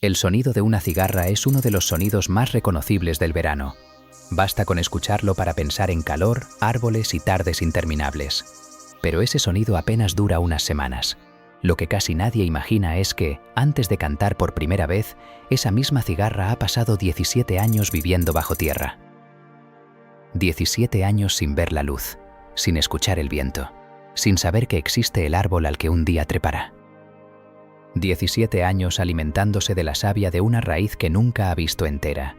El sonido de una cigarra es uno de los sonidos más reconocibles del verano. Basta con escucharlo para pensar en calor, árboles y tardes interminables. Pero ese sonido apenas dura unas semanas. Lo que casi nadie imagina es que, antes de cantar por primera vez, esa misma cigarra ha pasado 17 años viviendo bajo tierra. 17 años sin ver la luz, sin escuchar el viento, sin saber que existe el árbol al que un día trepará. 17 años alimentándose de la savia de una raíz que nunca ha visto entera,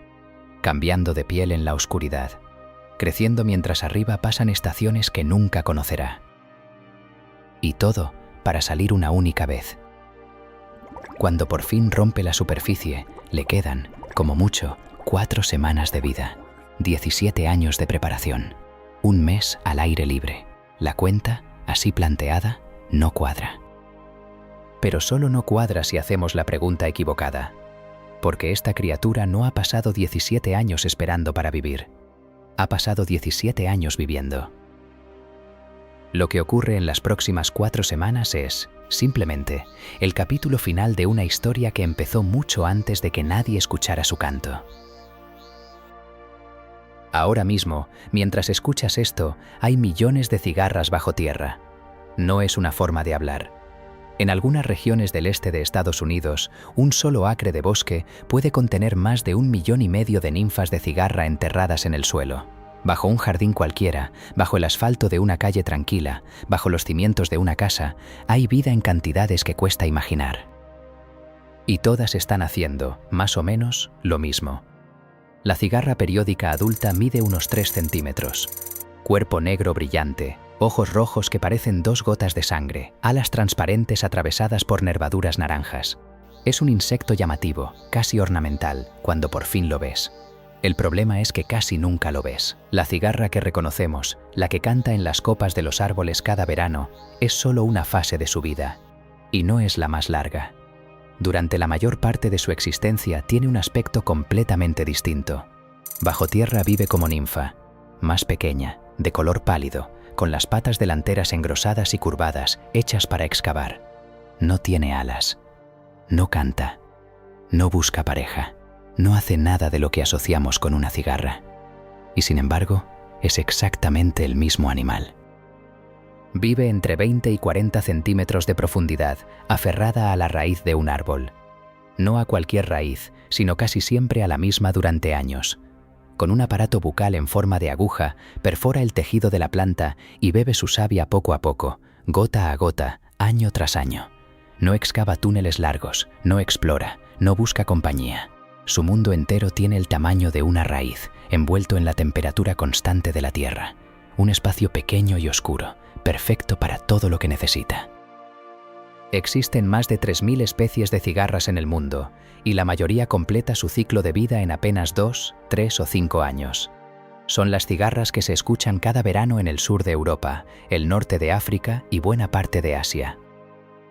cambiando de piel en la oscuridad, creciendo mientras arriba pasan estaciones que nunca conocerá. Y todo para salir una única vez. Cuando por fin rompe la superficie, le quedan, como mucho, 4 semanas de vida, 17 años de preparación, un mes al aire libre. La cuenta, así planteada, no cuadra. Pero solo no cuadra si hacemos la pregunta equivocada, porque esta criatura no ha pasado 17 años esperando para vivir, ha pasado 17 años viviendo. Lo que ocurre en las próximas 4 semanas es, simplemente, el capítulo final de una historia que empezó mucho antes de que nadie escuchara su canto. Ahora mismo, mientras escuchas esto, hay millones de cigarras bajo tierra. No es una forma de hablar. En algunas regiones del este de Estados Unidos, un solo acre de bosque puede contener más de 1,5 millones de ninfas de cigarra enterradas en el suelo. Bajo un jardín cualquiera, bajo el asfalto de una calle tranquila, bajo los cimientos de una casa, hay vida en cantidades que cuesta imaginar. Y todas están haciendo, más o menos, lo mismo. La cigarra periódica adulta mide unos 3 centímetros. Cuerpo negro brillante, ojos rojos que parecen 2 gotas de sangre, alas transparentes atravesadas por nervaduras naranjas. Es un insecto llamativo, casi ornamental, cuando por fin lo ves. El problema es que casi nunca lo ves. La cigarra que reconocemos, la que canta en las copas de los árboles cada verano, es solo una fase de su vida. Y no es la más larga. Durante la mayor parte de su existencia tiene un aspecto completamente distinto. Bajo tierra vive como ninfa, más pequeña, de color pálido, con las patas delanteras engrosadas y curvadas, hechas para excavar. No tiene alas. No canta. No busca pareja. No hace nada de lo que asociamos con una cigarra. Y sin embargo, es exactamente el mismo animal. Vive entre 20 y 40 centímetros de profundidad, aferrada a la raíz de un árbol. No a cualquier raíz, sino casi siempre a la misma durante años. Con un aparato bucal en forma de aguja, perfora el tejido de la planta y bebe su savia poco a poco, gota a gota, año tras año. No excava túneles largos, no explora, no busca compañía. Su mundo entero tiene el tamaño de una raíz, envuelto en la temperatura constante de la tierra. Un espacio pequeño y oscuro, perfecto para todo lo que necesita. Existen más de 3.000 especies de cigarras en el mundo, y la mayoría completa su ciclo de vida en apenas 2, 3 o 5 años. Son las cigarras que se escuchan cada verano en el sur de Europa, el norte de África y buena parte de Asia.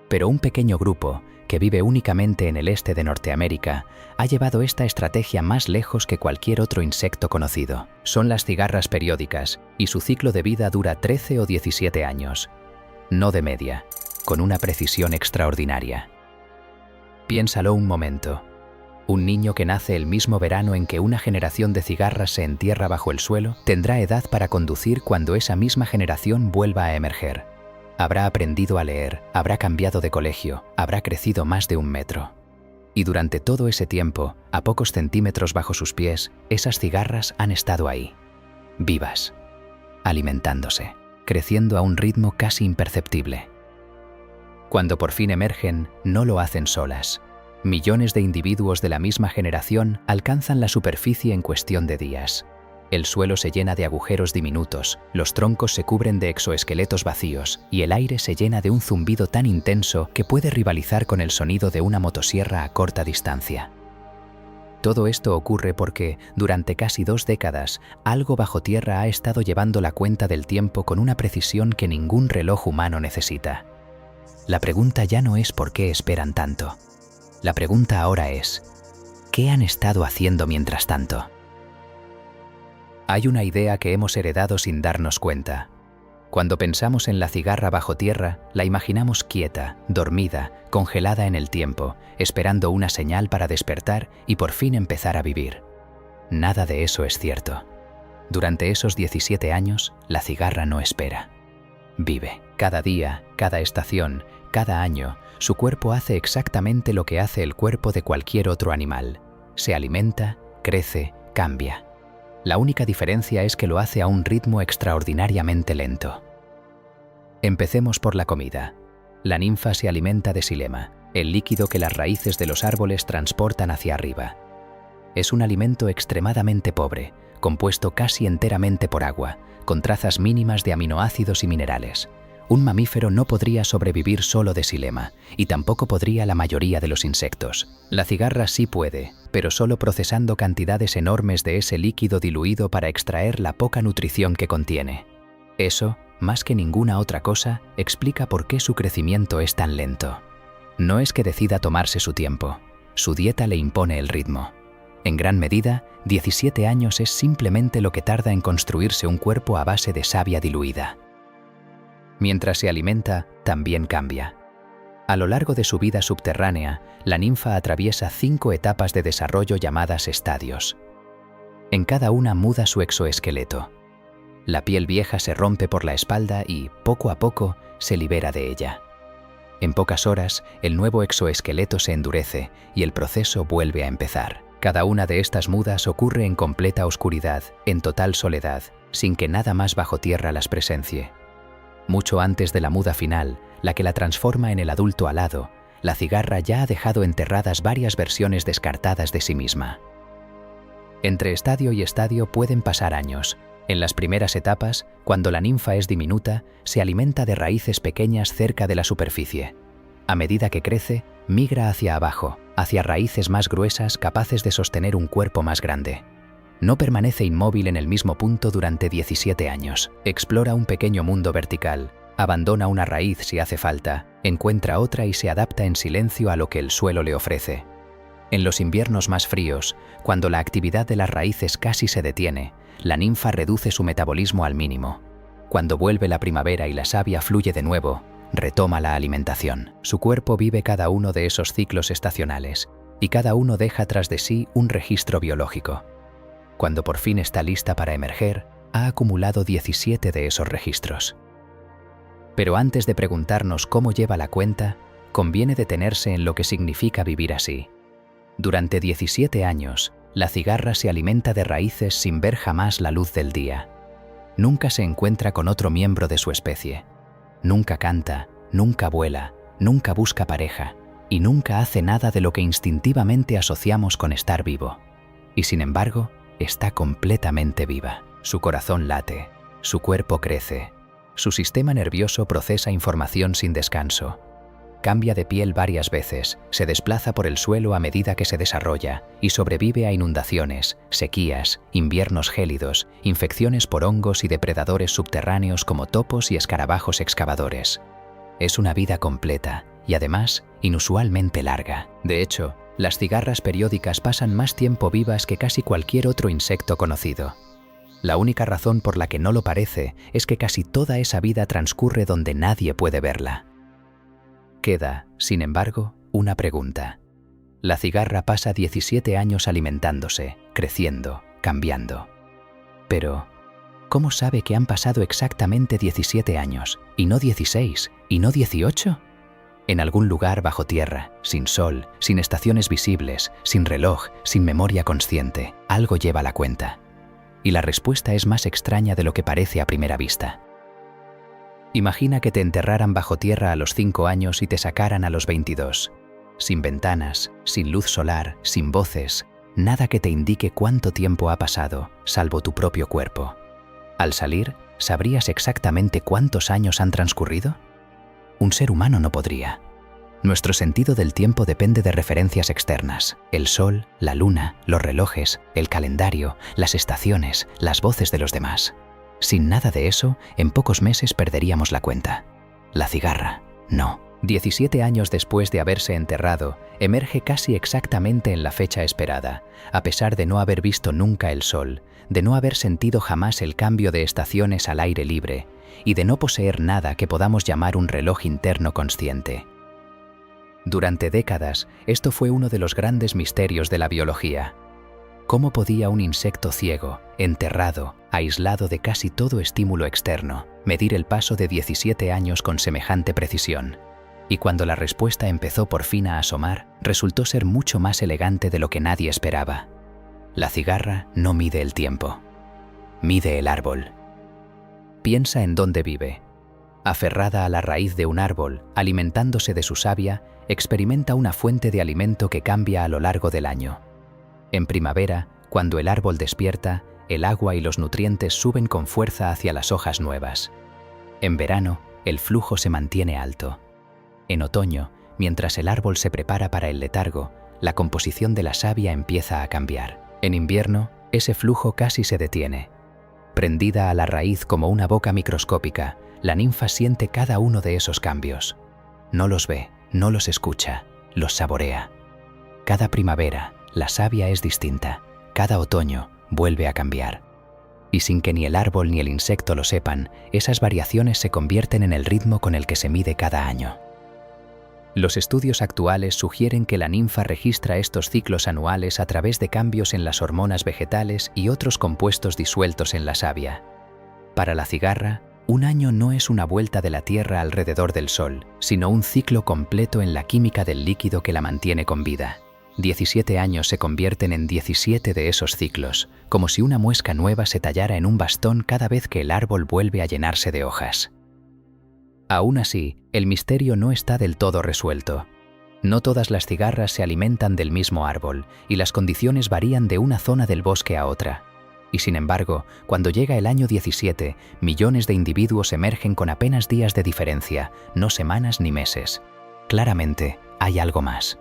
Pero un pequeño grupo, que vive únicamente en el este de Norteamérica, ha llevado esta estrategia más lejos que cualquier otro insecto conocido. Son las cigarras periódicas, y su ciclo de vida dura 13 o 17 años. No de media, con una precisión extraordinaria. Piénsalo un momento. Un niño que nace el mismo verano en que una generación de cigarras se entierra bajo el suelo, tendrá edad para conducir cuando esa misma generación vuelva a emerger. Habrá aprendido a leer, habrá cambiado de colegio, habrá crecido más de 1 metro. Y durante todo ese tiempo, a pocos centímetros bajo sus pies, esas cigarras han estado ahí, vivas, alimentándose, creciendo a un ritmo casi imperceptible. Cuando por fin emergen, no lo hacen solas. Millones de individuos de la misma generación alcanzan la superficie en cuestión de días. El suelo se llena de agujeros diminutos, los troncos se cubren de exoesqueletos vacíos y el aire se llena de un zumbido tan intenso que puede rivalizar con el sonido de una motosierra a corta distancia. Todo esto ocurre porque, durante casi 2 décadas, algo bajo tierra ha estado llevando la cuenta del tiempo con una precisión que ningún reloj humano necesita. La pregunta ya no es por qué esperan tanto. La pregunta ahora es, ¿qué han estado haciendo mientras tanto? Hay una idea que hemos heredado sin darnos cuenta. Cuando pensamos en la cigarra bajo tierra, la imaginamos quieta, dormida, congelada en el tiempo, esperando una señal para despertar y por fin empezar a vivir. Nada de eso es cierto. Durante esos 17 años, la cigarra no espera. Vive. Cada día, cada estación, cada año, su cuerpo hace exactamente lo que hace el cuerpo de cualquier otro animal. Se alimenta, crece, cambia. La única diferencia es que lo hace a un ritmo extraordinariamente lento. Empecemos por la comida. La ninfa se alimenta de xilema, el líquido que las raíces de los árboles transportan hacia arriba. Es un alimento extremadamente pobre, compuesto casi enteramente por agua, con trazas mínimas de aminoácidos y minerales. Un mamífero no podría sobrevivir solo de xilema, y tampoco podría la mayoría de los insectos. La cigarra sí puede, pero solo procesando cantidades enormes de ese líquido diluido para extraer la poca nutrición que contiene. Eso, más que ninguna otra cosa, explica por qué su crecimiento es tan lento. No es que decida tomarse su tiempo, su dieta le impone el ritmo. En gran medida, 17 años es simplemente lo que tarda en construirse un cuerpo a base de savia diluida. Mientras se alimenta, también cambia. A lo largo de su vida subterránea, la ninfa atraviesa 5 etapas de desarrollo llamadas estadios. En cada una muda su exoesqueleto. La piel vieja se rompe por la espalda y, poco a poco, se libera de ella. En pocas horas, el nuevo exoesqueleto se endurece y el proceso vuelve a empezar. Cada una de estas mudas ocurre en completa oscuridad, en total soledad, sin que nada más bajo tierra las presencie. Mucho antes de la muda final, la que la transforma en el adulto alado, la cigarra ya ha dejado enterradas varias versiones descartadas de sí misma. Entre estadio y estadio pueden pasar años. En las primeras etapas, cuando la ninfa es diminuta, se alimenta de raíces pequeñas cerca de la superficie. A medida que crece, migra hacia abajo, hacia raíces más gruesas capaces de sostener un cuerpo más grande. No permanece inmóvil en el mismo punto durante 17 años. Explora un pequeño mundo vertical, abandona una raíz si hace falta, encuentra otra y se adapta en silencio a lo que el suelo le ofrece. En los inviernos más fríos, cuando la actividad de las raíces casi se detiene, la ninfa reduce su metabolismo al mínimo. Cuando vuelve la primavera y la savia fluye de nuevo, retoma la alimentación. Su cuerpo vive cada uno de esos ciclos estacionales, y cada uno deja tras de sí un registro biológico. Cuando por fin está lista para emerger, ha acumulado 17 de esos registros. Pero antes de preguntarnos cómo lleva la cuenta, conviene detenerse en lo que significa vivir así. Durante 17 años, la cigarra se alimenta de raíces sin ver jamás la luz del día. Nunca se encuentra con otro miembro de su especie. Nunca canta, nunca vuela, nunca busca pareja, y nunca hace nada de lo que instintivamente asociamos con estar vivo. Y sin embargo, está completamente viva. Su corazón late, su cuerpo crece, su sistema nervioso procesa información sin descanso. Cambia de piel varias veces, se desplaza por el suelo a medida que se desarrolla y sobrevive a inundaciones, sequías, inviernos gélidos, infecciones por hongos y depredadores subterráneos como topos y escarabajos excavadores. Es una vida completa y además inusualmente larga. De hecho, las cigarras periódicas pasan más tiempo vivas que casi cualquier otro insecto conocido. La única razón por la que no lo parece es que casi toda esa vida transcurre donde nadie puede verla. Queda, sin embargo, una pregunta. La cigarra pasa 17 años alimentándose, creciendo, cambiando. Pero, ¿cómo sabe que han pasado exactamente 17 años, y no 16, y no 18? En algún lugar bajo tierra, sin sol, sin estaciones visibles, sin reloj, sin memoria consciente, algo lleva la cuenta. Y la respuesta es más extraña de lo que parece a primera vista. Imagina que te enterraran bajo tierra a los 5 años y te sacaran a los 22. Sin ventanas, sin luz solar, sin voces, nada que te indique cuánto tiempo ha pasado, salvo tu propio cuerpo. Al salir, ¿sabrías exactamente cuántos años han transcurrido? Un ser humano no podría. Nuestro sentido del tiempo depende de referencias externas: el sol, la luna, los relojes, el calendario, las estaciones, las voces de los demás. Sin nada de eso, en pocos meses perderíamos la cuenta. La cigarra, no. 17 años después de haberse enterrado, emerge casi exactamente en la fecha esperada, a pesar de no haber visto nunca el sol, de no haber sentido jamás el cambio de estaciones al aire libre, y de no poseer nada que podamos llamar un reloj interno consciente. Durante décadas, esto fue uno de los grandes misterios de la biología. ¿Cómo podía un insecto ciego, enterrado, aislado de casi todo estímulo externo, medir el paso de 17 años con semejante precisión? Y cuando la respuesta empezó por fin a asomar, resultó ser mucho más elegante de lo que nadie esperaba. La cigarra no mide el tiempo. Mide el árbol. Piensa en dónde vive. Aferrada a la raíz de un árbol, alimentándose de su savia, experimenta una fuente de alimento que cambia a lo largo del año. En primavera, cuando el árbol despierta, el agua y los nutrientes suben con fuerza hacia las hojas nuevas. En verano, el flujo se mantiene alto. En otoño, mientras el árbol se prepara para el letargo, la composición de la savia empieza a cambiar. En invierno, ese flujo casi se detiene. Prendida a la raíz como una boca microscópica, la ninfa siente cada uno de esos cambios. No los ve, no los escucha, los saborea. Cada primavera, la savia es distinta. Cada otoño, vuelve a cambiar. Y sin que ni el árbol ni el insecto lo sepan, esas variaciones se convierten en el ritmo con el que se mide cada año. Los estudios actuales sugieren que la ninfa registra estos ciclos anuales a través de cambios en las hormonas vegetales y otros compuestos disueltos en la savia. Para la cigarra, un año no es una vuelta de la Tierra alrededor del Sol, sino un ciclo completo en la química del líquido que la mantiene con vida. 17 años se convierten en 17 de esos ciclos, como si una muesca nueva se tallara en un bastón cada vez que el árbol vuelve a llenarse de hojas. Aún así, el misterio no está del todo resuelto. No todas las cigarras se alimentan del mismo árbol, y las condiciones varían de una zona del bosque a otra. Y sin embargo, cuando llega el año 17, millones de individuos emergen con apenas días de diferencia, no semanas ni meses. Claramente, hay algo más.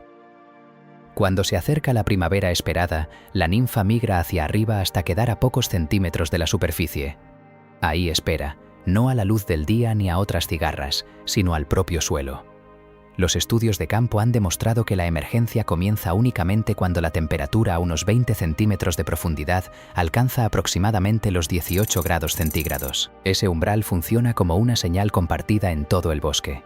Cuando se acerca la primavera esperada, la ninfa migra hacia arriba hasta quedar a pocos centímetros de la superficie. Ahí espera, no a la luz del día ni a otras cigarras, sino al propio suelo. Los estudios de campo han demostrado que la emergencia comienza únicamente cuando la temperatura a unos 20 centímetros de profundidad alcanza aproximadamente los 18 grados centígrados. Ese umbral funciona como una señal compartida en todo el bosque.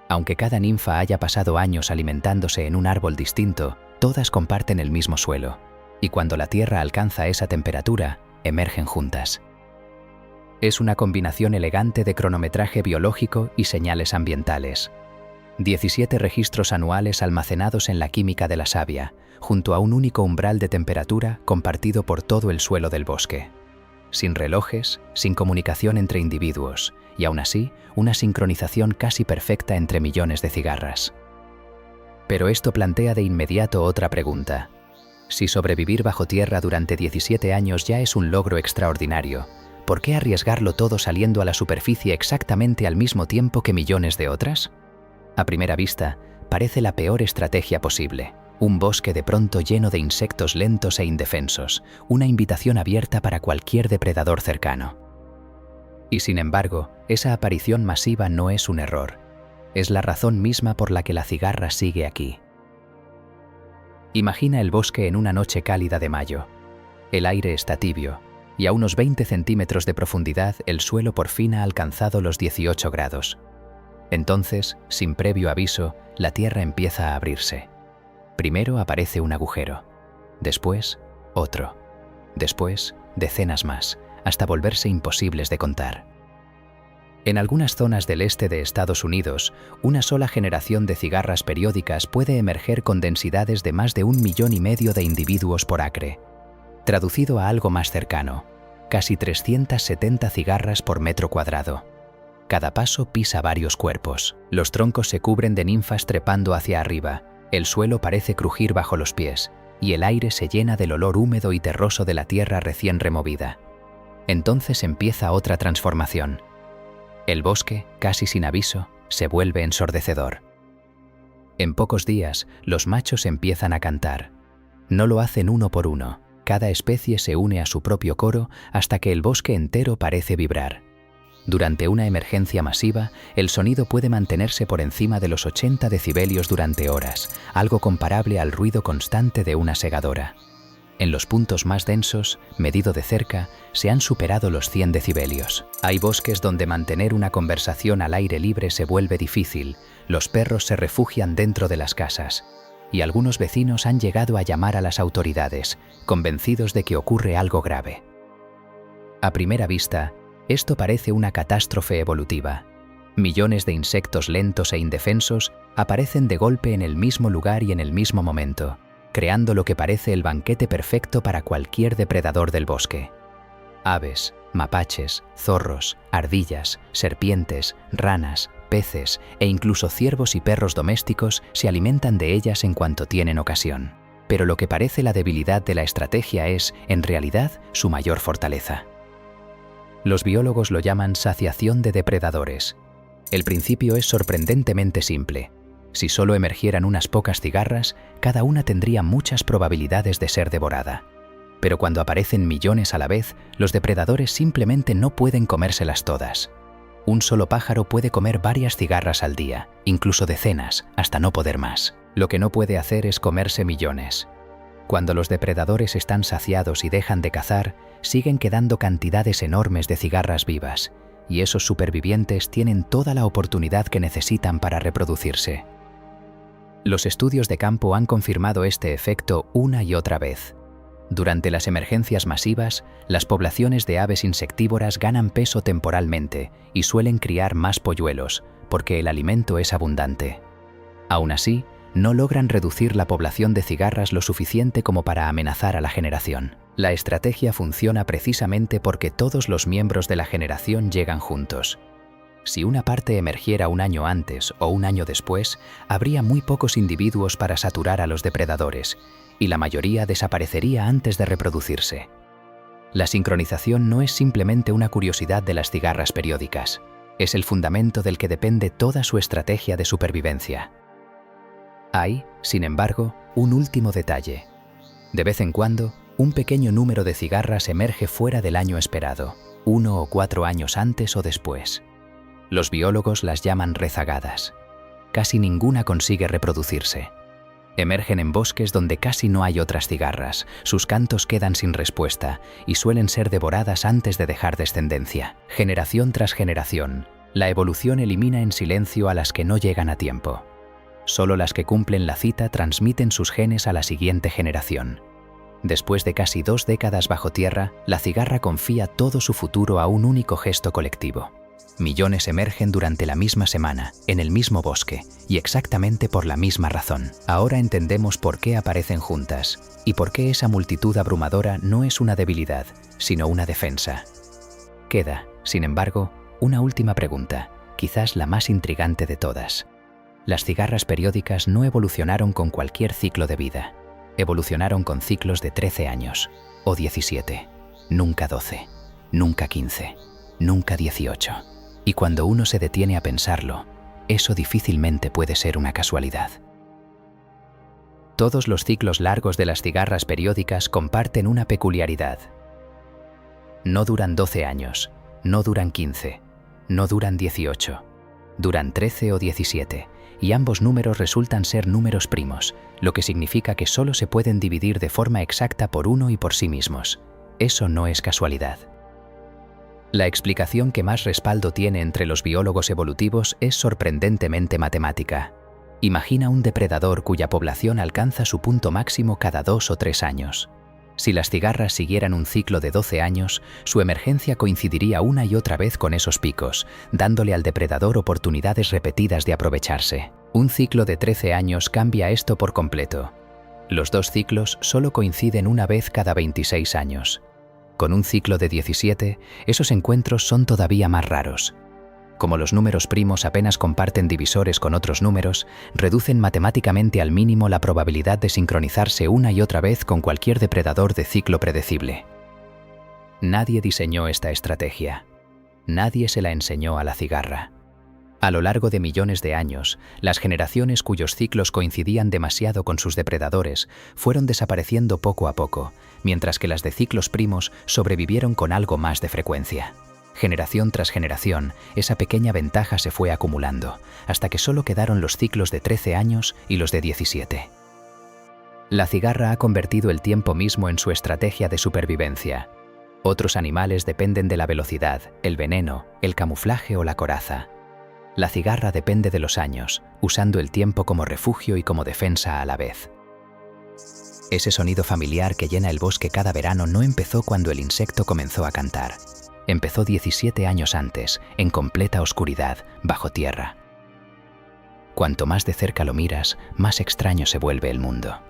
Aunque cada ninfa haya pasado años alimentándose en un árbol distinto, todas comparten el mismo suelo, y cuando la tierra alcanza esa temperatura, emergen juntas. Es una combinación elegante de cronometraje biológico y señales ambientales. 17 registros anuales almacenados en la química de la savia, junto a un único umbral de temperatura compartido por todo el suelo del bosque. Sin relojes, sin comunicación entre individuos, y aún así, una sincronización casi perfecta entre millones de cigarras. Pero esto plantea de inmediato otra pregunta. Si sobrevivir bajo tierra durante 17 años ya es un logro extraordinario, ¿por qué arriesgarlo todo saliendo a la superficie exactamente al mismo tiempo que millones de otras? A primera vista, parece la peor estrategia posible. Un bosque de pronto lleno de insectos lentos e indefensos, una invitación abierta para cualquier depredador cercano. Y sin embargo, esa aparición masiva no es un error. Es la razón misma por la que la cigarra sigue aquí. Imagina el bosque en una noche cálida de mayo. El aire está tibio, y a unos 20 centímetros de profundidad el suelo por fin ha alcanzado los 18 grados. Entonces, sin previo aviso, la tierra empieza a abrirse. Primero aparece un agujero, después otro, después decenas más, hasta volverse imposibles de contar. En algunas zonas del este de Estados Unidos, una sola generación de cigarras periódicas puede emerger con densidades de más de 1,5 millones de individuos por acre. Traducido a algo más cercano, casi 370 cigarras por metro cuadrado. Cada paso pisa varios cuerpos. Los troncos se cubren de ninfas trepando hacia arriba, el suelo parece crujir bajo los pies, y el aire se llena del olor húmedo y terroso de la tierra recién removida. Entonces empieza otra transformación. El bosque, casi sin aviso, se vuelve ensordecedor. En pocos días, los machos empiezan a cantar. No lo hacen uno por uno, cada especie se une a su propio coro hasta que el bosque entero parece vibrar. Durante una emergencia masiva, el sonido puede mantenerse por encima de los 80 decibelios durante horas, algo comparable al ruido constante de una segadora. En los puntos más densos, medido de cerca, se han superado los 100 decibelios. Hay bosques donde mantener una conversación al aire libre se vuelve difícil, los perros se refugian dentro de las casas, y algunos vecinos han llegado a llamar a las autoridades, convencidos de que ocurre algo grave. A primera vista, esto parece una catástrofe evolutiva. Millones de insectos lentos e indefensos aparecen de golpe en el mismo lugar y en el mismo momento, creando lo que parece el banquete perfecto para cualquier depredador del bosque. Aves, mapaches, zorros, ardillas, serpientes, ranas, peces e incluso ciervos y perros domésticos se alimentan de ellas en cuanto tienen ocasión. Pero lo que parece la debilidad de la estrategia es, en realidad, su mayor fortaleza. Los biólogos lo llaman saciación de depredadores. El principio es sorprendentemente simple. Si solo emergieran unas pocas cigarras, cada una tendría muchas probabilidades de ser devorada. Pero cuando aparecen millones a la vez, los depredadores simplemente no pueden comérselas todas. Un solo pájaro puede comer varias cigarras al día, incluso decenas, hasta no poder más. Lo que no puede hacer es comerse millones. Cuando los depredadores están saciados y dejan de cazar, siguen quedando cantidades enormes de cigarras vivas, y esos supervivientes tienen toda la oportunidad que necesitan para reproducirse. Los estudios de campo han confirmado este efecto una y otra vez. Durante las emergencias masivas, las poblaciones de aves insectívoras ganan peso temporalmente y suelen criar más polluelos, porque el alimento es abundante. Aún así, no logran reducir la población de cigarras lo suficiente como para amenazar a la generación. La estrategia funciona precisamente porque todos los miembros de la generación llegan juntos. Si una parte emergiera un año antes o un año después, habría muy pocos individuos para saturar a los depredadores, y la mayoría desaparecería antes de reproducirse. La sincronización no es simplemente una curiosidad de las cigarras periódicas, es el fundamento del que depende toda su estrategia de supervivencia. Hay, sin embargo, un último detalle. De vez en cuando, un pequeño número de cigarras emerge fuera del año esperado, 1 o 4 años antes o después. Los biólogos las llaman rezagadas. Casi ninguna consigue reproducirse. Emergen en bosques donde casi no hay otras cigarras, sus cantos quedan sin respuesta y suelen ser devoradas antes de dejar descendencia. Generación tras generación, la evolución elimina en silencio a las que no llegan a tiempo. Solo las que cumplen la cita transmiten sus genes a la siguiente generación. Después de casi 2 décadas bajo tierra, la cigarra confía todo su futuro a un único gesto colectivo. Millones emergen durante la misma semana, en el mismo bosque, y exactamente por la misma razón. Ahora entendemos por qué aparecen juntas, y por qué esa multitud abrumadora no es una debilidad, sino una defensa. Queda, sin embargo, una última pregunta, quizás la más intrigante de todas. Las cigarras periódicas no evolucionaron con cualquier ciclo de vida. Evolucionaron con ciclos de 13 años, o 17, nunca 12, nunca 15, nunca 18. Y cuando uno se detiene a pensarlo, eso difícilmente puede ser una casualidad. Todos los ciclos largos de las cigarras periódicas comparten una peculiaridad. No duran 12 años, no duran 15, no duran 18, duran 13 o 17, y ambos números resultan ser números primos, lo que significa que solo se pueden dividir de forma exacta por uno y por sí mismos. Eso no es casualidad. La explicación que más respaldo tiene entre los biólogos evolutivos es sorprendentemente matemática. Imagina un depredador cuya población alcanza su punto máximo cada 2 o 3 años. Si las cigarras siguieran un ciclo de 12 años, su emergencia coincidiría una y otra vez con esos picos, dándole al depredador oportunidades repetidas de aprovecharse. Un ciclo de 13 años cambia esto por completo. Los 2 ciclos solo coinciden una vez cada 26 años. Con un ciclo de 17, esos encuentros son todavía más raros. Como los números primos apenas comparten divisores con otros números, reducen matemáticamente al mínimo la probabilidad de sincronizarse una y otra vez con cualquier depredador de ciclo predecible. Nadie diseñó esta estrategia. Nadie se la enseñó a la cigarra. A lo largo de millones de años, las generaciones cuyos ciclos coincidían demasiado con sus depredadores fueron desapareciendo poco a poco, mientras que las de ciclos primos sobrevivieron con algo más de frecuencia. Generación tras generación, esa pequeña ventaja se fue acumulando, hasta que solo quedaron los ciclos de 13 años y los de 17. La cigarra ha convertido el tiempo mismo en su estrategia de supervivencia. Otros animales dependen de la velocidad, el veneno, el camuflaje o la coraza. La cigarra depende de los años, usando el tiempo como refugio y como defensa a la vez. Ese sonido familiar que llena el bosque cada verano no empezó cuando el insecto comenzó a cantar. Empezó 17 años antes, en completa oscuridad, bajo tierra. Cuanto más de cerca lo miras, más extraño se vuelve el mundo.